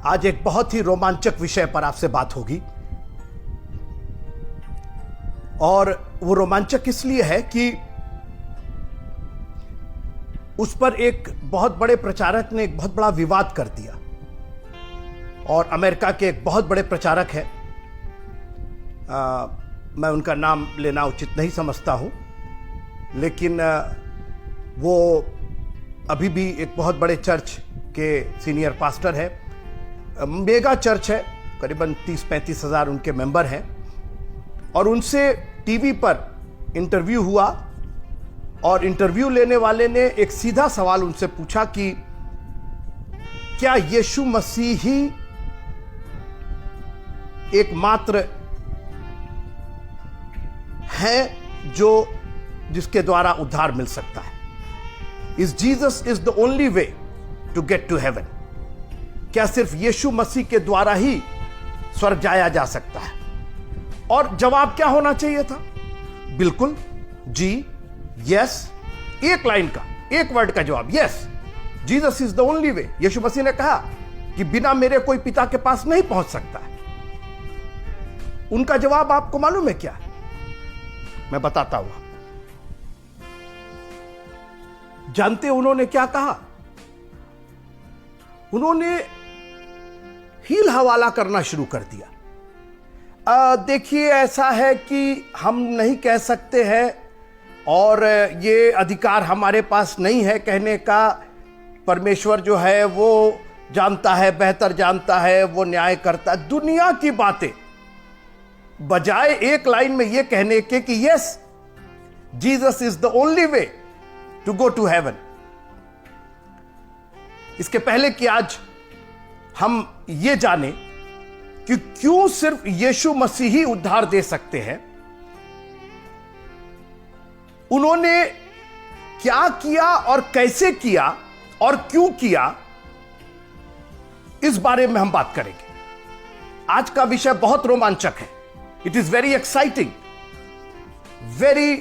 आज एक बहुत ही रोमांचक विषय पर आपसे बात होगी। और वो रोमांचक इसलिए है कि उस पर एक बहुत बड़े प्रचारक ने एक बहुत बड़ा विवाद कर दिया। और अमेरिका के एक बहुत बड़े प्रचारक है, मैं उनका नाम लेना उचित नहीं समझता हूं, लेकिन वो अभी भी एक बहुत बड़े चर्च के सीनियर पास्टर है। मेगा चर्च है, करीबन 30-35 हज़ार उनके मेंबर हैं। और उनसे टीवी पर इंटरव्यू हुआ और इंटरव्यू लेने वाले ने एक सीधा सवाल उनसे पूछा कि क्या यीशु मसीह ही एकमात्र है जिसके द्वारा उद्धार मिल सकता है? Is Jesus is the only way to get to heaven? क्या सिर्फ यीशु मसीह के द्वारा ही स्वर्ग जाया जा सकता है? और जवाब क्या होना चाहिए था? बिल्कुल जी, यस, एक लाइन का, एक वर्ड का जवाब, yes, Jesus is the only way. Yeshu Masih ने कहा कि बिना मेरे कोई पिता के पास नहीं पहुंच सकता है। उनका जवाब आपको मालूम है क्या है? मैं बताता हूं। जानते उन्होंने क्या कहा? उन्होंने हील हवाला करना शुरू कर दिया। देखिए, ऐसा है कि हम नहीं कह सकते हैं और ये अधिकार हमारे पास नहीं है कहने का। परमेश्वर जो है वो जानता है, बेहतर जानता है, वो न्याय करता है। दुनिया की बातें बजाय एक लाइन में ये कहने के कि yes, Jesus is the only way to go to heaven. इसके पहले कि आज हम ये जाने कि क्यों सिर्फ यीशु मसीह ही उद्धार दे सकते हैं, उन्होंने क्या किया और कैसे किया और क्यों किया, इस बारे में हम बात करेंगे। आज का विषय बहुत रोमांचक है। It is very exciting, very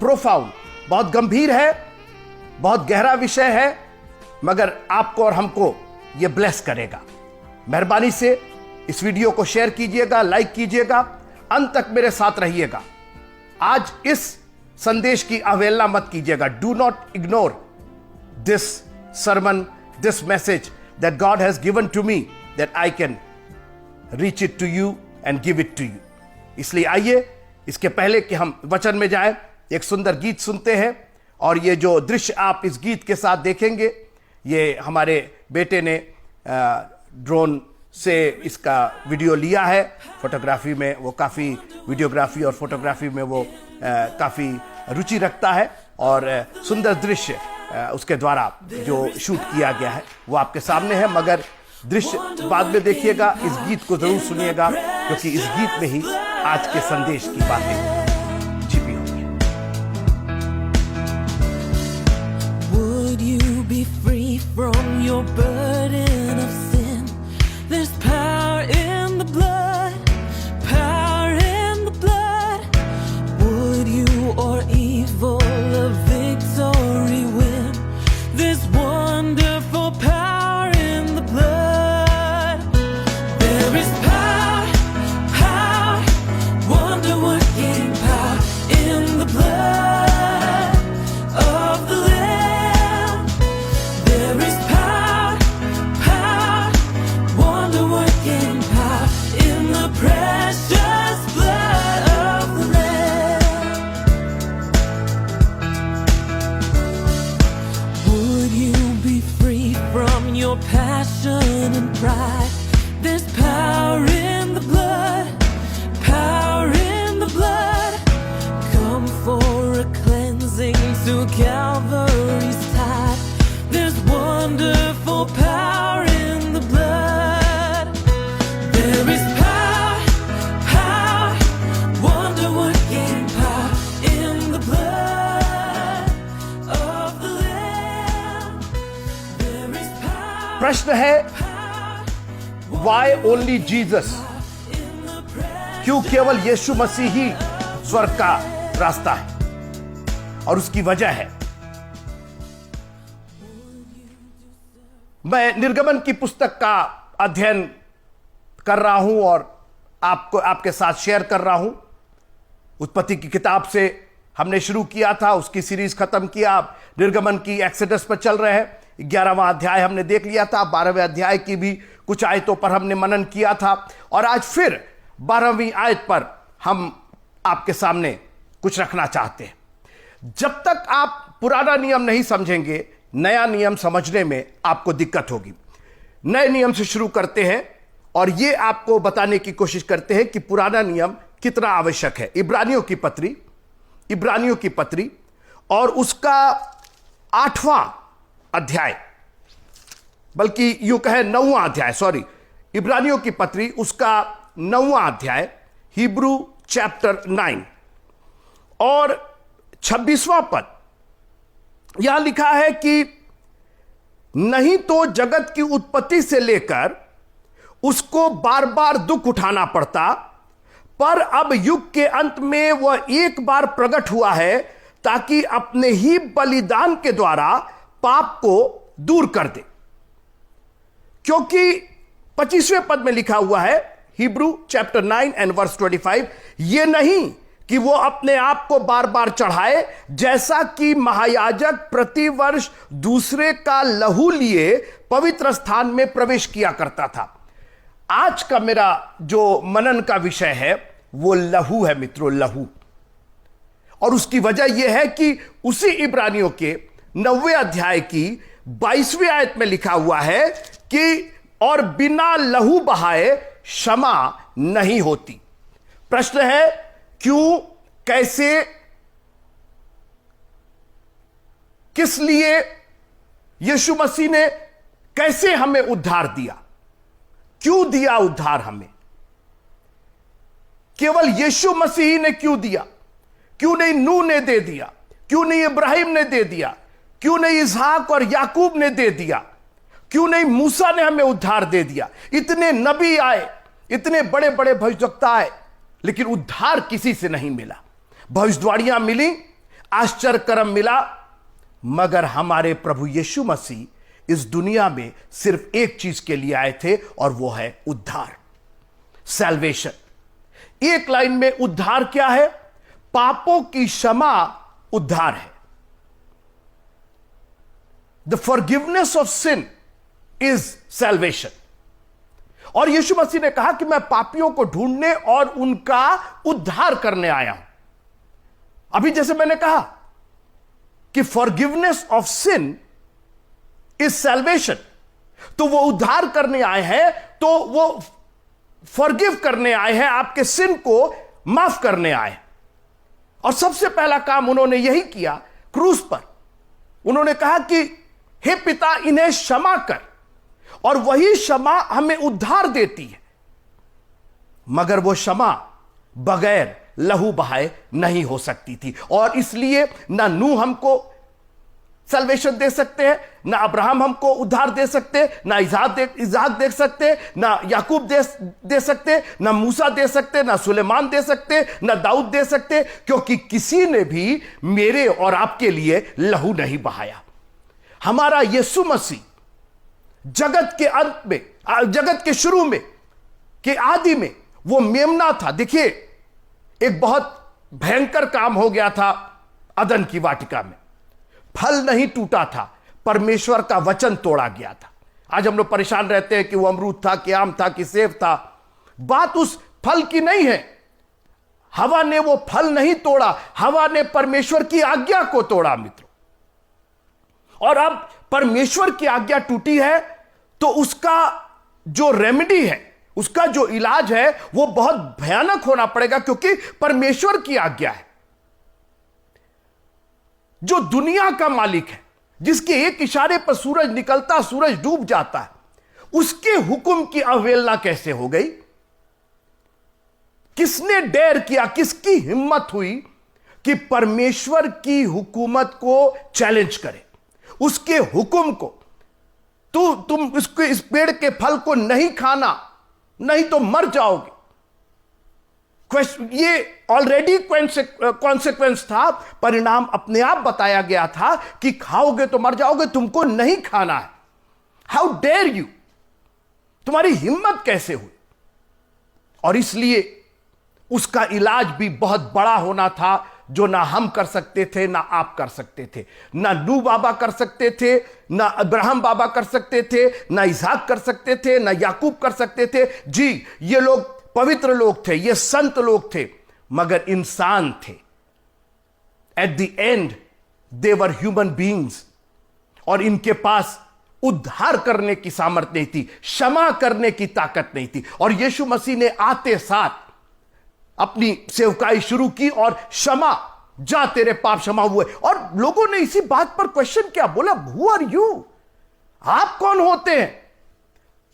profound, बहुत गंभीर है, बहुत गहरा विषय है, मगर आपको और हमको यह ब्लेस करेगा। मेहरबानी से इस वीडियो को शेयर कीजिएगा, लाइक कीजिएगा, अंत तक मेरे साथ रहिएगा। आज इस संदेश की अवहेलना मत कीजिएगा। Do not ignore this sermon, this message that God has given to me, that I can reach it to you and give it to you. इसलिए आइए, इसके पहले कि हम वचन में जाएं, एक सुंदर गीत सुनते हैं। और ये जो दृश्य आप इस गीत के साथ देखेंगे, ये हमारे बेटे ने ड्रोन से इसका वीडियो लिया है। फोटोग्राफी में वो काफ़ी, वीडियोग्राफी और फोटोग्राफी में वो काफ़ी रुचि रखता है। और सुंदर दृश्य उसके द्वारा जो शूट किया गया है वो आपके सामने है, मगर दृश्य बाद में देखिएगा। इस गीत को जरूर सुनिएगा, क्योंकि इस गीत में ही आज के संदेश की बातें छिपी होती हैं। Would you be free from your burden of sin? There's power in the blood, power in the blood. Would you or evil a victory win? There's wonderful power in the blood. There is power, power, wonder-working power in the blood of the Lamb. There is power, power, wonder-working power in the precious blood of the Lamb. Would you be free from your passion and pride? There's power in the blood, power in the blood. Come for a cleansing to Calvary's tide. There's wonderful power in the blood. There is power, power, wonder-working power in the blood of the Lamb. There is power. प्रश्न है, Y only Jesus? क्यों केवल यीशु मसीह ही स्वर्ग का रास्ता है? और उसकी वजह है, मैं निर्गमन की पुस्तक का अध्ययन कर रहा हूं और आपके साथ शेयर कर रहा हूं। उत्पत्ति की किताब से हमने शुरू किया था, उसकी सीरीज खत्म किया, अब निर्गमन की एक्सोडस पर चल रहे हैं। 11वां अध्याय हमने देख लिया था, 12वें अध्याय की भी कुछ आयतों पर हमने मनन किया था और आज फिर 12वीं आयत पर हम आपके सामने कुछ रखना चाहते हैं। जब तक आप पुराना नियम नहीं समझेंगे, नया नियम समझने में आपको दिक्कत होगी। नए नियम से शुरू करते हैं और यह आपको बताने की कोशिश करते हैं कि पुराना नियम कितना आवश्यक है। इब्रानियों की पत्री और उसका 8वां अध्याय, बल्कि यूं कहे 9वां अध्याय, सॉरी, इब्रानियों की पत्री उसका 9वां अध्याय, हिब्रू चैप्टर 9 और 26वां पद। यहां लिखा है कि नहीं तो जगत की उत्पत्ति से लेकर उसको बार बार दुख उठाना पड़ता, पर अब युग के अंत में वह एक बार प्रकट हुआ है ताकि अपने ही बलिदान के द्वारा पाप को दूर कर दे। क्योंकि 25वें पद में लिखा हुआ है, हिब्रू चैप्टर 9 एंड वर्स 25, यह नहीं कि वो अपने आप को बार बार चढ़ाए, जैसा कि महायाजक प्रतिवर्ष दूसरे का लहू लिए पवित्र स्थान में प्रवेश किया करता था। आज का मेरा जो मनन का विषय है वो लहू है मित्रों, लहू। और उसकी वजह यह है कि उसी इब्रानियों के 9वें अध्याय की 22वीं आयत में लिखा हुआ है कि और बिना लहू बहाए क्षमा नहीं होती। प्रश्न है, क्यों, कैसे, किस लिए यीशु मसीह ने कैसे हमें उद्धार दिया? क्यों दिया उद्धार हमें? केवल यीशु मसीह ने क्यों दिया? क्यों नहीं नूह ने दे दिया? क्यों नहीं इब्राहिम ने दे दिया? क्यों नहीं इसहाक और याकूब ने दे दिया? क्यों नहीं मूसा ने हमें उद्धार दे दिया? इतने नबी आए, इतने बड़े बड़े भविष्यवक्ता आए, लेकिन उद्धार किसी से नहीं मिला। भविष्यवाणियां मिली, आश्चर्य कर्म मिला, मगर हमारे प्रभु यीशु मसीह इस दुनिया में सिर्फ एक चीज के लिए आए थे और वो है उद्धार, सैल्वेशन। एक लाइन में उद्धार क्या है? पापों की क्षमा उद्धार है। The forgiveness of sin is salvation. और यीशु मसीह ने कहा कि मैं पापियों को ढूंढने और उनका उद्धार करने आया हूं। अभी जैसे मैंने कहा कि forgiveness of sin is salvation, तो वो उद्धार करने आए हैं, तो वो फॉरगिव करने आए हैं, आपके सिन को माफ करने आए। और सबसे पहला काम उन्होंने यही किया क्रूस पर। उन्होंने कहा कि हे पिता, इन्हें क्षमा कर, और वही क्षमा हमें उद्धार देती है। मगर वो क्षमा बगैर लहू बहाए नहीं हो सकती थी। और इसलिए ना नूह हमको सल्वेशन दे सकते हैं, ना अब्राहम हमको उद्धार दे सकते, ना इज़हाक दे सकते, ना याकूब दे सकते, ना मूसा दे सकते, ना सुलेमान दे सकते, ना दाऊद दे सकते, क्योंकि किसी ने भी मेरे और आपके लिए लहू नहीं बहाया। हमारा यीशु मसीह जगत के अंत में, जगत के शुरू में, के आदि में वो मेमना था। देखिए, एक बहुत भयंकर काम हो गया था अदन की वाटिका में। फल नहीं टूटा था, परमेश्वर का वचन तोड़ा गया था। आज हम लोग परेशान रहते हैं कि वो अमरूद था कि आम था कि सेब था। बात उस फल की नहीं है। हवा ने वो फल नहीं तोड़ा, हवा ने परमेश्वर की आज्ञा को तोड़ा मित्रों। और अब परमेश्वर की आज्ञा टूटी है तो उसका जो रेमेडी है, उसका जो इलाज है, वो बहुत भयानक होना पड़ेगा, क्योंकि परमेश्वर की आज्ञा है। जो दुनिया का मालिक है, जिसके एक इशारे पर सूरज निकलता, सूरज डूब जाता है, उसके हुक्म की अवहेलना कैसे हो गई? किसने डेयर किया, किसकी हिम्मत हुई कि परमेश्वर की हुकूमत को चैलेंज करे, उसके हुक्म को? तुम इस पेड़ के फल को नहीं खाना, नहीं तो मर जाओगे। ये ऑलरेडी कॉन्सिक्वेंस था, परिणाम अपने आप बताया गया था कि खाओगे तो मर जाओगे, तुमको नहीं खाना है। How dare you! तुम्हारी हिम्मत कैसे हुई? और इसलिए उसका इलाज भी बहुत बड़ा होना था, जो ना हम कर सकते थे, ना आप कर सकते थे, ना नूह बाबा कर सकते थे, ना अब्राहम बाबा कर सकते थे, ना इसहाक कर सकते थे, ना याकूब कर सकते थे। जी, ये लोग पवित्र लोग थे, ये संत लोग थे, मगर इंसान थे। At the and they were human beings, और इनके पास उद्धार करने की सामर्थ्य नहीं थी, क्षमा करने की ताकत नहीं थी। और यीशु मसीह ने आते साथ अपनी सेवकाई शुरू की, और क्षमा, जा तेरे पाप क्षमा हुए। और लोगों ने इसी बात पर क्वेश्चन किया, बोला हु आर यू, आप कौन होते हैं?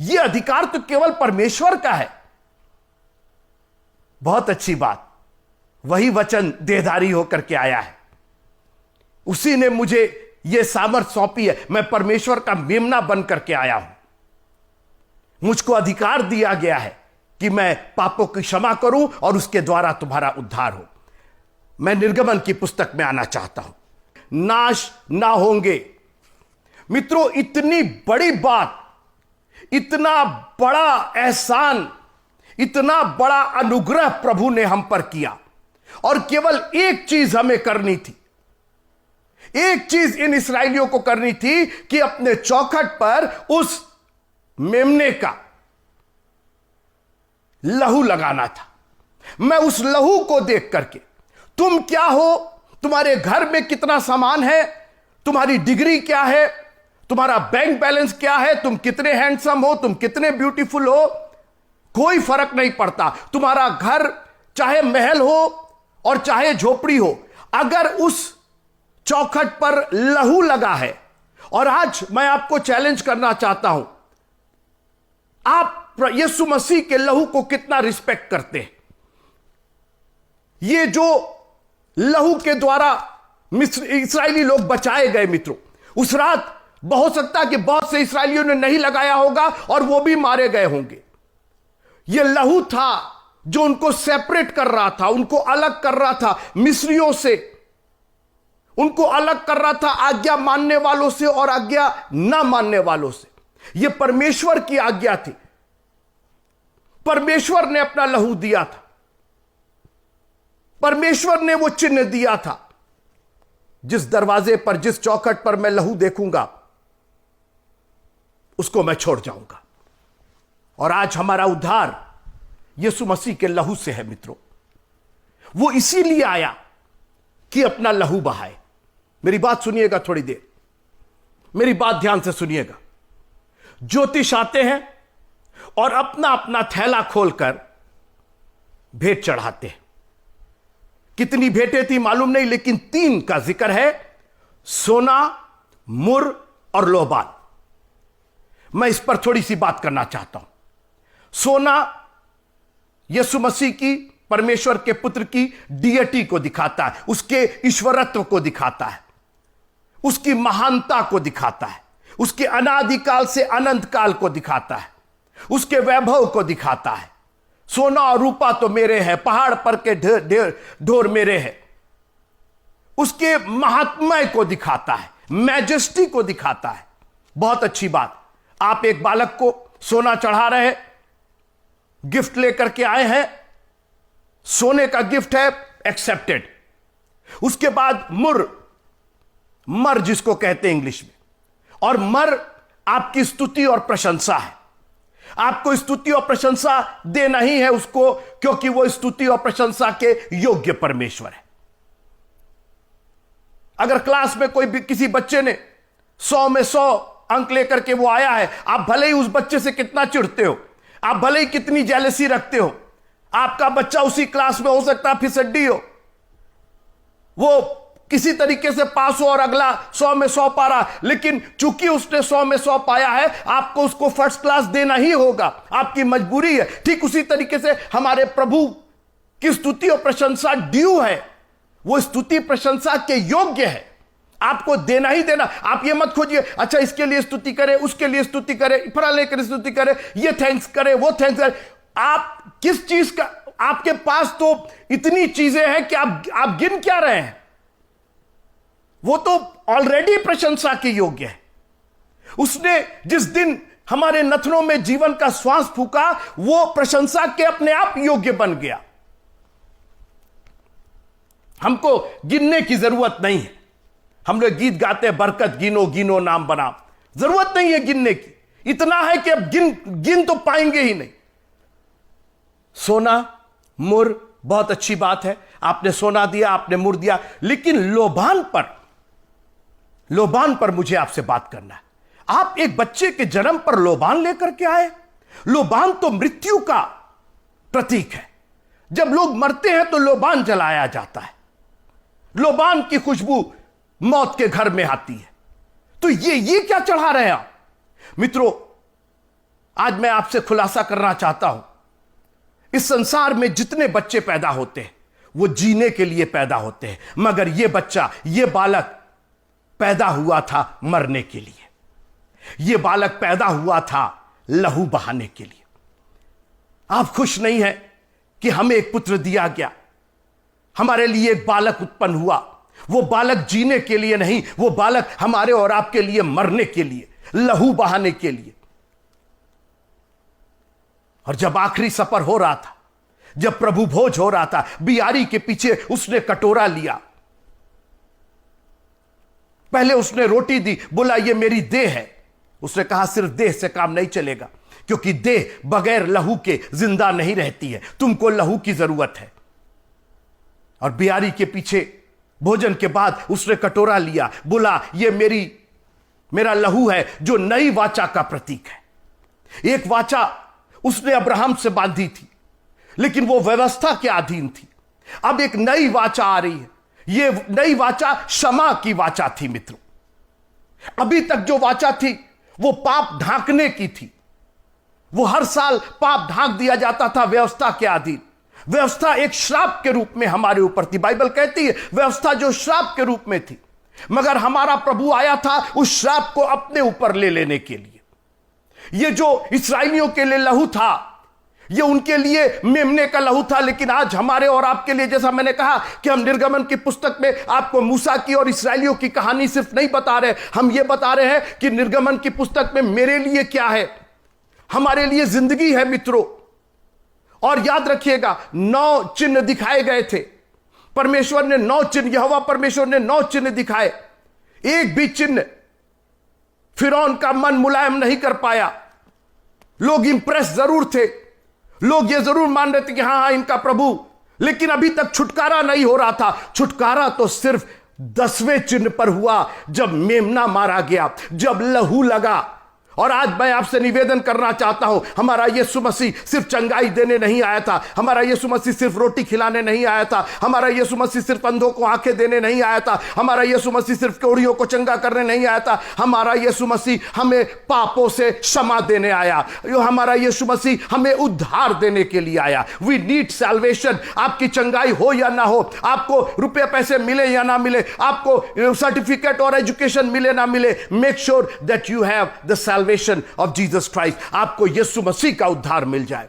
यह अधिकार तो केवल परमेश्वर का है। बहुत अच्छी बात, वही वचन देहधारी होकर के आया है, उसी ने मुझे यह सामर्थ सौंपी है। मैं परमेश्वर का मेमना बन करके आया हूं। मुझको अधिकार दिया गया है कि मैं पापों की क्षमा करूं और उसके द्वारा तुम्हारा उद्धार हो। मैं निर्गमन की पुस्तक में आना चाहता हूं। नाश ना होंगे। मित्रों, इतनी बड़ी बात, इतना बड़ा एहसान, इतना बड़ा अनुग्रह प्रभु ने हम पर किया, और केवल एक चीज हमें करनी थी। एक चीज इन इस्राएलियों को करनी थी कि अपने चौखट पर उस मेमने का लहू लगाना था। मैं उस लहू को देख करके, तुम क्या हो, तुम्हारे घर में कितना सामान है, तुम्हारी डिग्री क्या है, तुम्हारा बैंक बैलेंस क्या है, तुम कितने हैंडसम हो, तुम कितने ब्यूटीफुल हो, कोई फर्क नहीं पड़ता। तुम्हारा घर चाहे महल हो और चाहे झोपड़ी हो, अगर उस चौखट पर लहू लगा है। और आज मैं आपको चैलेंज करना चाहता हूं, आप यीशु मसीह के लहू को कितना रिस्पेक्ट करते हैं? ये जो लहू के द्वारा इस्राएली लोग बचाए गए, मित्रों, उस रात हो सकता है कि बहुत से इस्राएलियों ने नहीं लगाया होगा और वो भी मारे गए होंगे। यह लहू था जो उनको सेपरेट कर रहा था, उनको अलग कर रहा था मिस्रियों से, उनको अलग कर रहा था आज्ञा मानने वालों से और आज्ञा ना मानने वालों से। यह परमेश्वर की आज्ञा थी। परमेश्वर ने अपना लहू दिया था, परमेश्वर ने वो चिन्ह दिया था। जिस दरवाजे पर, जिस चौखट पर मैं लहू देखूंगा, उसको मैं छोड़ जाऊंगा। और आज हमारा उद्धार यीशु मसीह के लहू से है। मित्रों, वो इसीलिए आया कि अपना लहू बहाए। मेरी बात सुनिएगा, थोड़ी देर मेरी बात ध्यान से सुनिएगा। ज्योतिष आते हैं और अपना अपना थैला खोलकर भेंट चढ़ाते हैं। कितनी भेंटें थी मालूम नहीं, लेकिन 3 का जिक्र है, सोना, मुर और लोबान। मैं इस पर थोड़ी सी बात करना चाहता हूं। सोना यीशु मसीह की, परमेश्वर के पुत्र की डियटी को दिखाता है, उसके ईश्वरत्व को दिखाता है, उसकी महानता को दिखाता है, उसके अनादिकाल से अनंत काल को दिखाता है, उसके वैभव को दिखाता है। सोना और रूपा तो मेरे हैं, पहाड़ पर के ढोर मेरे हैं। उसके महात्म्य को दिखाता है, मैजेस्टी को दिखाता है। बहुत अच्छी बात। आप एक बालक को सोना चढ़ा रहे हैं, गिफ्ट लेकर के आए हैं, सोने का गिफ्ट है, एक्सेप्टेड। उसके बाद मर जिसको कहते हैं इंग्लिश में, और मर आपकी स्तुति और प्रशंसा है। आपको स्तुति और प्रशंसा देना ही है उसको, क्योंकि वो स्तुति और प्रशंसा के योग्य परमेश्वर है। अगर क्लास में कोई भी किसी बच्चे ने 100 में 100 अंक लेकर के वो आया है, आप भले ही उस बच्चे से कितना चिढ़ते हो, आप भले ही कितनी जेलसी रखते हो, आपका बच्चा उसी क्लास में हो सकता है फिसड्डी हो, वो किसी तरीके से पास हो और अगला 100 में 100 पा रहा, लेकिन चूंकि उसने 100 में 100 पाया है, आपको उसको फर्स्ट क्लास देना ही होगा, आपकी मजबूरी है। ठीक उसी तरीके से हमारे प्रभु की स्तुति और प्रशंसा ड्यू है, वो स्तुति प्रशंसा के योग्य है, आपको देना ही देना। आप ये मत खोजिए, अच्छा इसके लिए स्तुति करे, उसके लिए स्तुति करे, फलाने के लिए स्तुति करे, ये थैंक्स करे, वो थैंक्स करे। आप किस चीज का, आपके पास तो इतनी चीजें हैं कि आप गिन क्या रहे हैं? वो तो ऑलरेडी प्रशंसा के योग्य है। उसने जिस दिन हमारे नथनों में जीवन का श्वास फूका, वो प्रशंसा के अपने आप योग्य बन गया। हमको गिनने की जरूरत नहीं है। हम लोग गीत गाते हैं, बरकत गिनो गिनो नाम बना। जरूरत नहीं है गिनने की, इतना है कि अब गिन तो पाएंगे ही नहीं। सोना मुर बहुत अच्छी बात है, आपने सोना दिया, आपने मुर दिया, लेकिन लोबान पर मुझे आपसे बात करना है। आप एक बच्चे के जन्म पर लोबान लेकर के आए। लोबान तो मृत्यु का प्रतीक है। जब लोग मरते हैं तो लोबान जलाया जाता है। लोबान की खुशबू मौत के घर में आती है। तो ये क्या चढ़ा रहे हैं आप? मित्रों, आज मैं आपसे खुलासा करना चाहता हूं, इस संसार में जितने बच्चे पैदा होते हैं वो जीने के लिए पैदा होते हैं, मगर ये बच्चा, ये बालक पैदा हुआ था मरने के लिए। ये बालक पैदा हुआ था लहू बहाने के लिए। आप खुश नहीं हैं कि हमें एक पुत्र दिया गया, हमारे लिए एक बालक उत्पन्न हुआ। वो बालक जीने के लिए नहीं, वो बालक हमारे और आपके लिए मरने के लिए, लहू बहाने के लिए। और जब आखिरी सफर हो रहा था, जब प्रभु भोज हो रहा था, बियारी के पीछे उसने कटोरा लिया। पहले उसने रोटी दी, बोला ये मेरी देह है। उसने कहा सिर्फ देह से काम नहीं चलेगा, क्योंकि देह बगैर लहू के जिंदा नहीं रहती है, तुमको लहू की जरूरत है। और बियारी के पीछे भोजन के बाद उसने कटोरा लिया, बोला ये मेरा लहू है, जो नई वाचा का प्रतीक है। एक वाचा उसने अब्राहम से बांधी थी, लेकिन वो व्यवस्था के अधीन थी। अब एक नई वाचा आ रही है। ये नई वाचा क्षमा की वाचा थी। मित्रों, अभी तक जो वाचा थी वो पाप ढांकने की थी। वो हर साल पाप ढांक दिया जाता था व्यवस्था के अधीन। व्यवस्था एक श्राप के रूप में हमारे ऊपर थी। बाइबल कहती है व्यवस्था जो श्राप के रूप में थी, मगर हमारा प्रभु आया था उस श्राप को अपने ऊपर ले लेने के लिए। ये जो इस्राएलियों के लिए लहू था, ये उनके लिए मेमने का लहू था, लेकिन आज हमारे और आपके लिए, जैसा मैंने कहा कि हम निर्गमन की पुस्तक में आपको मूसा की और इस्राएलियों की कहानी सिर्फ नहीं बता रहे, हम ये बता रहे हैं कि निर्गमन की पुस्तक में मेरे लिए क्या है, हमारे लिए जिंदगी है। मित्रों, और याद रखिएगा 9 चिन्ह दिखाए गए थे। परमेश्वर ने 9 चिन्ह, यहोवा परमेश्वर ने 9 चिन्ह दिखाए। एक भी चिन्ह फिरौन का मन मुलायम नहीं कर पाया। लोग इंप्रेस जरूर थे, लोग ये जरूर मान रहे थे कि हां इनका प्रभु, लेकिन अभी तक छुटकारा नहीं हो रहा था। छुटकारा तो सिर्फ 10वें चिन्ह पर हुआ, जब मेमना मारा गया, जब लहू लगा। और आज मैं आपसे निवेदन करना चाहता हूं, हमारा यीशु मसीह सिर्फ चंगाई देने नहीं आया था, हमारा यीशु मसीह सिर्फ रोटी खिलाने नहीं आया था, हमारा यीशु मसीह सिर्फ अंधों को आंखें देने नहीं आया था, हमारा यीशु मसीह सिर्फ कोढ़ियों को चंगा करने नहीं आया था। हमारा यीशु मसीह हमें पापों से क्षमा देने आया। हमारा यीशु मसीह हमें उद्धार देने के लिए आया। We need salvation. आपकी चंगाई हो या ना हो, आपको रुपये पैसे मिले या ना मिले, आपको सर्टिफिकेट और एजुकेशन मिले ना मिले, make sure that you have the salvation of Jesus Christ. आपको यीशु मसीह का उद्धार मिल जाए,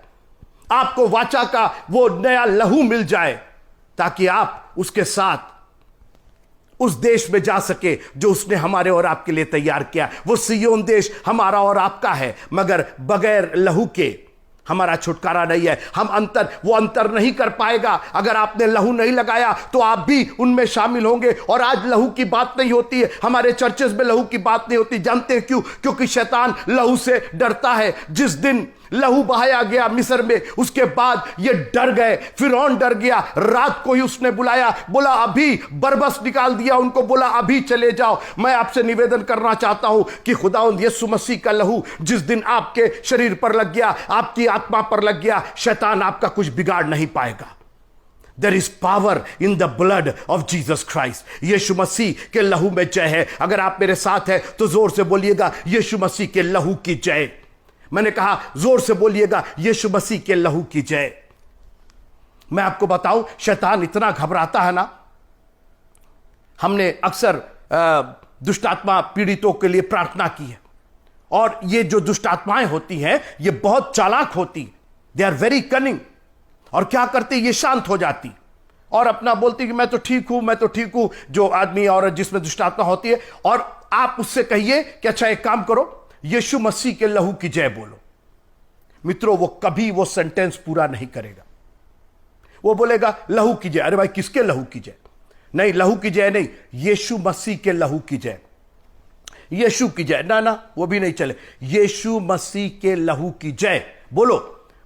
आपको वाचा का वो नया लहू मिल जाए, ताकि आप उसके साथ उस देश में जा सके जो उसने हमारे और आपके लिए तैयार किया। वो सिय्योन देश हमारा और आपका है, मगर बगैर लहू के हमारा छुटकारा नहीं है। वो अंतर नहीं कर पाएगा। अगर आपने लहू नहीं लगाया तो आप भी उनमें शामिल होंगे। और आज लहू की बात नहीं होती है, हमारे चर्चेस में लहू की बात नहीं होती। जानते हैं क्यों? क्योंकि शैतान लहू से डरता है। जिस दिन लहू बहाया गया मिस्र में, उसके बाद ये डर गए, फिरौन डर गया। रात को ही उसने बुलाया, बोला अभी बरबस निकाल दिया उनको, बोला अभी चले जाओ। मैं आपसे निवेदन करना चाहता हूं कि खुदावंद यीशु मसीह का लहू जिस दिन आपके शरीर पर लग गया, आपकी आत्मा पर लग गया, शैतान आपका कुछ बिगाड़ नहीं पाएगा। There is power in the blood of Jesus Christ. यीशु मसीह के लहू में जय है। अगर आप मेरे साथ हैं तो जोर से बोलिएगा यीशु मसीह के लहू की जय। मैंने कहा जोर से बोलिएगा यीशु मसीह के लहू की जय। मैं आपको बताऊं, शैतान इतना घबराता है ना। हमने अक्सर दुष्ट आत्मा पीड़ितों के लिए प्रार्थना की है, और ये जो दुष्ट आत्माएं होती हैं ये बहुत चालाक होती, दे आर वेरी कनिंग। और क्या करती, ये शांत हो जाती और अपना बोलती कि मैं तो ठीक हूं, मैं तो ठीक हूं। जो आदमी और जिसमें दुष्ट आत्मा होती है, और आप उससे कहिए कि अच्छा एक काम करो, यीशु मसीह के लहू की जय बोलो। मित्रों, वो कभी वो सेंटेंस पूरा नहीं करेगा। वो बोलेगा लहू की जय। अरे भाई, किसके लहू की जय? नहीं, लहू की जय नहीं, यीशु मसीह के लहू की जय। यीशु की जय ना, वो भी नहीं चले। यीशु मसीह के लहू की जय बोलो,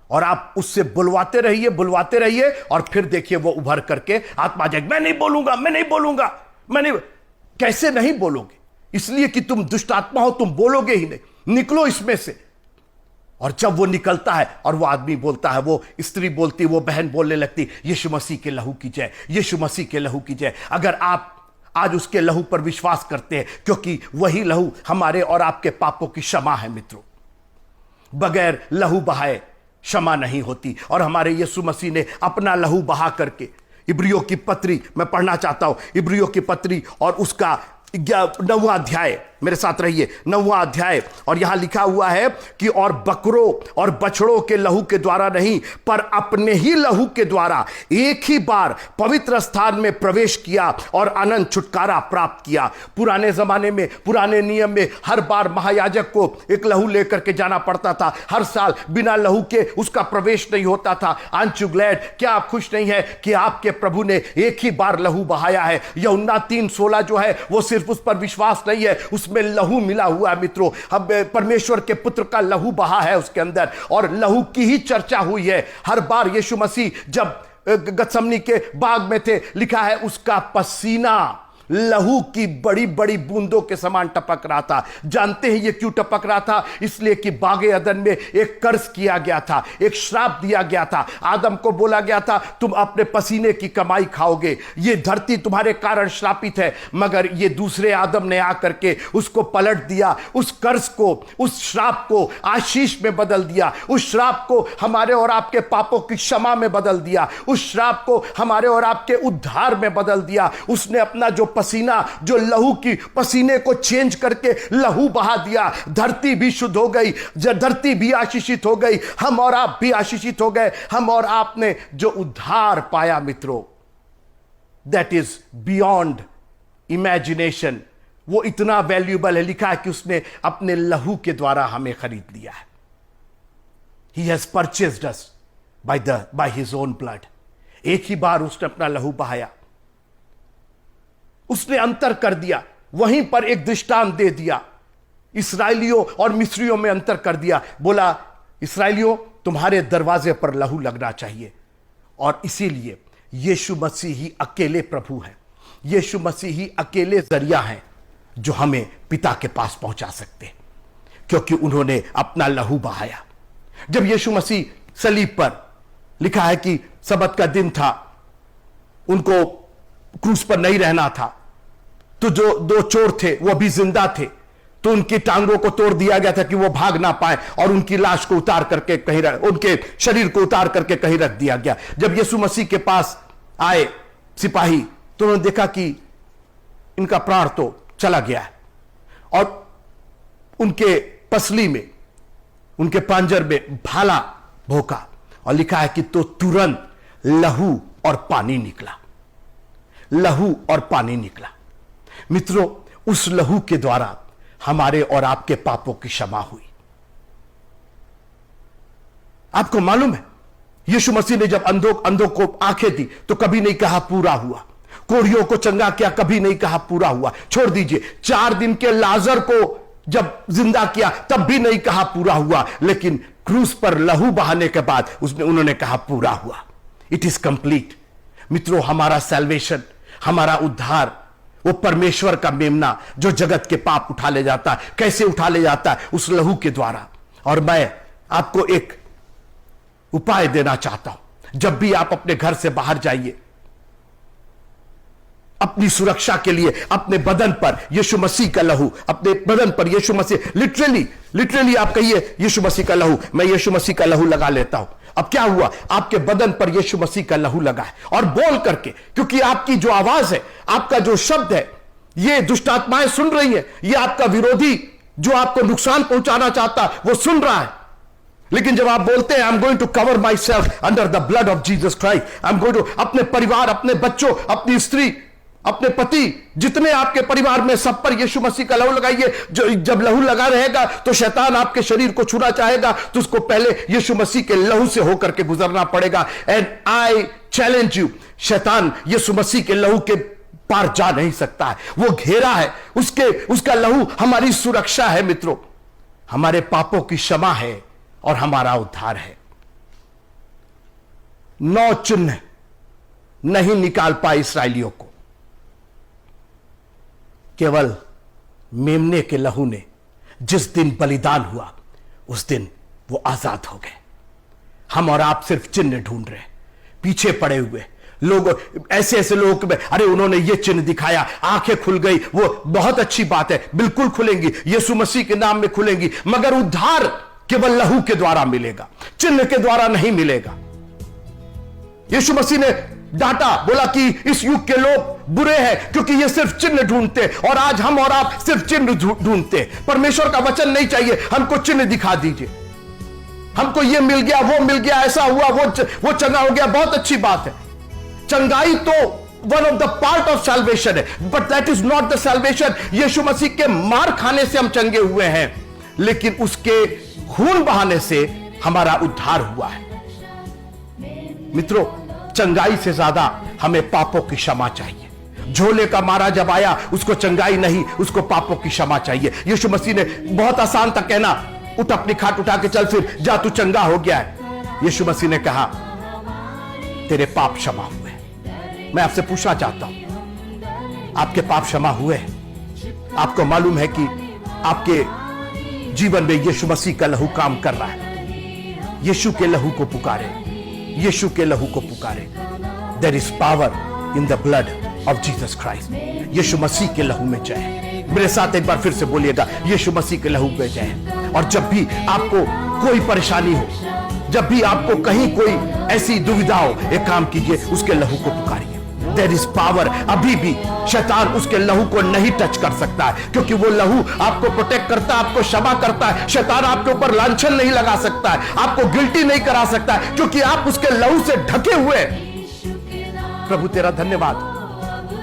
और आप उससे बुलवाते रहिए, और फिर देखिए वो उभर करके आत्मा जाएगी। मैं नहीं बोलूंगा, मैं नहीं। कैसे नहीं बोलोगे? इसलिए कि तुम दुष्ट आत्मा हो, तुम बोलोगे ही नहीं। निकलो इसमें से। और जब वो निकलता है और वो आदमी बोलता है, वो स्त्री बोलती, वो बहन बोलने लगती, यीशु मसीह के लहू की जय, यीशु मसीह के लहू की जय। अगर आप आज उसके लहू पर विश्वास करते हैं, क्योंकि वही लहू हमारे और आपके पापों की क्षमा है। मित्रों, बगैर लहू बहाए क्षमा नहीं होती, और हमारे यीशु मसीह ने अपना लहू बहा करके, इब्रियों की पत्री मैं पढ़ना चाहता हूं, इब्रियों की पत्री और उसका 9वां अध्याय, मेरे साथ रहिए, 9वां अध्याय। और यहां लिखा हुआ है कि और बकरों और बछड़ों के लहू के द्वारा नहीं, पर अपने ही लहू के द्वारा एक ही बार पवित्र स्थान में प्रवेश किया और अनंत छुटकारा प्राप्त किया। पुराने जमाने में, पुराने नियम में हर बार महायाजक को एक लहू लेकर के जाना पड़ता था। हर साल बिना लहू के उसका प्रवेश नहीं होता था। Aunt you glad? क्या आप खुश नहीं है कि आपके प्रभु ने एक ही बार लहू बहाया है? यूहन्ना 3:16 जो है, वो सिर्फ उस पर विश्वास नहीं है, उसमें लहू मिला हुआ है। मित्रों, अब परमेश्वर के पुत्र का लहू बहा है उसके अंदर, और लहू की ही चर्चा हुई है। हर बार यीशु मसीह जब गतसमनी के बाग में थे, लिखा है उसका पसीना लहू की बड़ी बड़ी बूंदों के समान टपक रहा था। जानते हैं ये क्यों टपक रहा था? इसलिए कि बागे अदन में एक कर्ज किया गया था, एक श्राप दिया गया था। आदम को बोला गया था, तुम अपने पसीने की कमाई खाओगे, ये धरती तुम्हारे कारण श्रापित है। मगर ये दूसरे आदम ने आकर के उसको पलट दिया, उस कर्ज को, उस श्राप को आशीष में बदल दिया, उस श्राप को हमारे और आपके पापों की क्षमा में बदल दिया, उस श्राप को हमारे और आपके उद्धार में बदल दिया। उसने अपना जो पसीना, जो लहू की पसीने को चेंज करके लहू बहा दिया। धरती भी शुद्ध हो गई, धरती भी आशीषित हो गई, हम और आप भी आशीषित हो गए। हम और आपने जो उद्धार पाया मित्रों, दैट इज बियॉन्ड इमेजिनेशन। वो इतना वैल्यूएबल है। लिखा है कि उसने अपने लहू के द्वारा हमें खरीद लिया है। He has purchased us by his own blood. एक ही बार उसने अपना लहू बहाया, उसने अंतर कर दिया। वहीं पर एक दृष्टांत दे दिया, इस्राएलियों और मिस्रियों में अंतर कर दिया। बोला, इस्राएलियों, तुम्हारे दरवाजे पर लहू लगना चाहिए, और इसीलिए यीशु मसीह ही अकेले प्रभु है, यीशु मसीह ही अकेले जरिया हैं जो हमें पिता के पास पहुंचा सकते हैं, क्योंकि उन्होंने अपना लहू बहाया। जब यीशु मसीह सलीब पर, लिखा है कि सब्त का दिन था, उनको क्रूस पर नहीं रहना था, तो जो 2 चोर थे वो भी जिंदा थे, तो उनकी टांगों को तोड़ दिया गया था कि वो भाग ना पाए, और उनकी लाश को उतार करके कहीं उनके शरीर को उतार करके कहीं रख दिया गया। जब यीशु मसीह के पास आए सिपाही, तो उन्होंने देखा कि इनका प्राण तो चला गया है, और उनके पसली में, उनके पांजर में भाला भोंका, और लिखा है कि तो तुरंत लहू और पानी निकला, लहू और पानी निकला। मित्रों, उस लहू के द्वारा हमारे और आपके पापों की क्षमा हुई। आपको मालूम है, यीशु मसीह ने जब अंधों को आंखें दी तो कभी नहीं कहा पूरा हुआ, कोढ़ियों को चंगा किया, कभी नहीं कहा पूरा हुआ। छोड़ दीजिए, 4 दिन के लाजर को जब जिंदा किया तब भी नहीं कहा पूरा हुआ, लेकिन क्रूस पर लहू बहाने के बाद उन्होंने कहा पूरा हुआ, इट इज कंप्लीट। मित्रों, हमारा सैल्वेशन, हमारा उद्धार, वो परमेश्वर का मेमना जो जगत के पाप उठा ले जाता है, कैसे उठा ले जाता है? उस लहू के द्वारा। और मैं आपको एक उपाय देना चाहता हूं। जब भी आप अपने घर से बाहर जाइए, अपनी सुरक्षा के लिए अपने बदन पर यीशु मसीह का लहू, अपने बदन पर यीशु मसीह, लिटरली आप कहिए यीशु मसीह का लहू, मैं यीशु मसीह का लहू लगा लेता हूं। अब क्या हुआ? आपके बदन पर यीशु मसीह का लहू लगा है, और बोल करके, क्योंकि आपकी जो आवाज है, आपका जो शब्द है, ये दुष्ट आत्माएं सुन रही है, ये आपका विरोधी जो आपको नुकसान पहुंचाना चाहता है वो सुन रहा है। लेकिन जब आप बोलते हैं, I am going to cover myself under the blood of Jesus Christ, I am going to, अपने परिवार, अपने बच्चों, अपनी स्त्री, अपने पति, जितने आपके परिवार में, सब पर यीशु मसीह का लहू लगाइए। जो जब लहू लगा रहेगा तो शैतान आपके शरीर को छूना चाहेगा तो उसको पहले यीशु मसीह के लहू से होकर के गुजरना पड़ेगा। एंड आई चैलेंज यू, शैतान यीशु मसीह के लहू के पार जा नहीं सकता है। वो घेरा है, उसका लहू हमारी सुरक्षा है मित्रों, हमारे पापों की क्षमा है और हमारा उद्धार है। 9 चिन्ह नहीं निकाल पाए इसराइलियों को, केवल मेमने के लहू ने जिस दिन बलिदान हुआ उस दिन वो आजाद हो गए। हम और आप सिर्फ चिन्ह ढूंढ रहे, पीछे पड़े हुए लोग, ऐसे लोग, अरे उन्होंने ये चिन्ह दिखाया, आंखें खुल गई, वो बहुत अच्छी बात है, बिल्कुल खुलेंगी, यीशु मसीह के नाम में खुलेंगी, मगर उद्धार केवल लहू के द्वारा मिलेगा, चिन्ह के द्वारा नहीं मिलेगा। यीशु मसीह ने डांटा, बोला कि इस युग के लोग बुरे हैं क्योंकि ये सिर्फ चिन्ह ढूंढते, और आज हम और आप सिर्फ चिन्ह ढूंढते। परमेश्वर का वचन नहीं चाहिए, हमको चिन्ह दिखा दीजिए, हमको ये मिल गया, वो मिल गया, ऐसा हुआ, वो चंगा हो गया, बहुत अच्छी बात है। चंगाई तो one of the part of salvation है, but that is not the salvation. Yeshu Masih के मार खाने से हम चंगे हुए हैं, लेकिन उसके खून बहाने से हमारा उद्धार हुआ है। मित्रों, चंगाई से ज्यादा हमें पापों की क्षमा चाहिए। झोले का मारा जब आया, उसको चंगाई नहीं, उसको पापों की क्षमा चाहिए। यीशु मसीह ने बहुत आसान था कहना, उठ अपनी खाट उठा के चल, फिर जा, तू चंगा हो गया है। यीशु मसीह ने कहा, तेरे पाप क्षमा हुए। मैं आपसे पूछना चाहता हूं, आपके पाप क्षमा हुए? आपको मालूम है कि आपके जीवन में यीशु मसीह का लहू काम कर रहा है। यीशु के लहू को पुकारे, यीशु के लहू को पुकारे। There is power in the blood of Jesus Christ. Yeshu Masih के लहू में जय है। मेरे साथ एक बार फिर से बोलिएगा, यीशु मसीह के लहू में जय है। और जब भी आपको कोई परेशानी हो, जब भी आपको कहीं कोई ऐसी दुविधा हो, एक काम कीजिए, उसके लहू को पुकारिए। There is power. अभी भी शैतान उसके लहू को नहीं टच कर सकता है, क्योंकि वो लहू आपको प्रोटेक्ट करता है, आपको क्षमा करता है। शैतान आपके ऊपर लांछन नहीं लगा सकता है, आपको गिल्टी नहीं करा सकता है, क्योंकि आप उसके लहू से ढके हुए। प्रभु तेरा धन्यवाद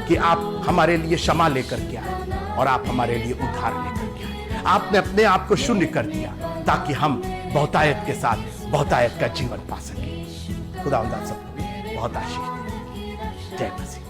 कि आप हमारे लिए क्षमा लेकर के आए और आप हमारे लिए उद्धार लेकर के आए। आपने अपने आप को शून्य कर दिया ताकि हम बहुतायत के साथ बहुतायत का जीवन पा सके। खुदा सबको बहुत आशीष दे। जय मसीह।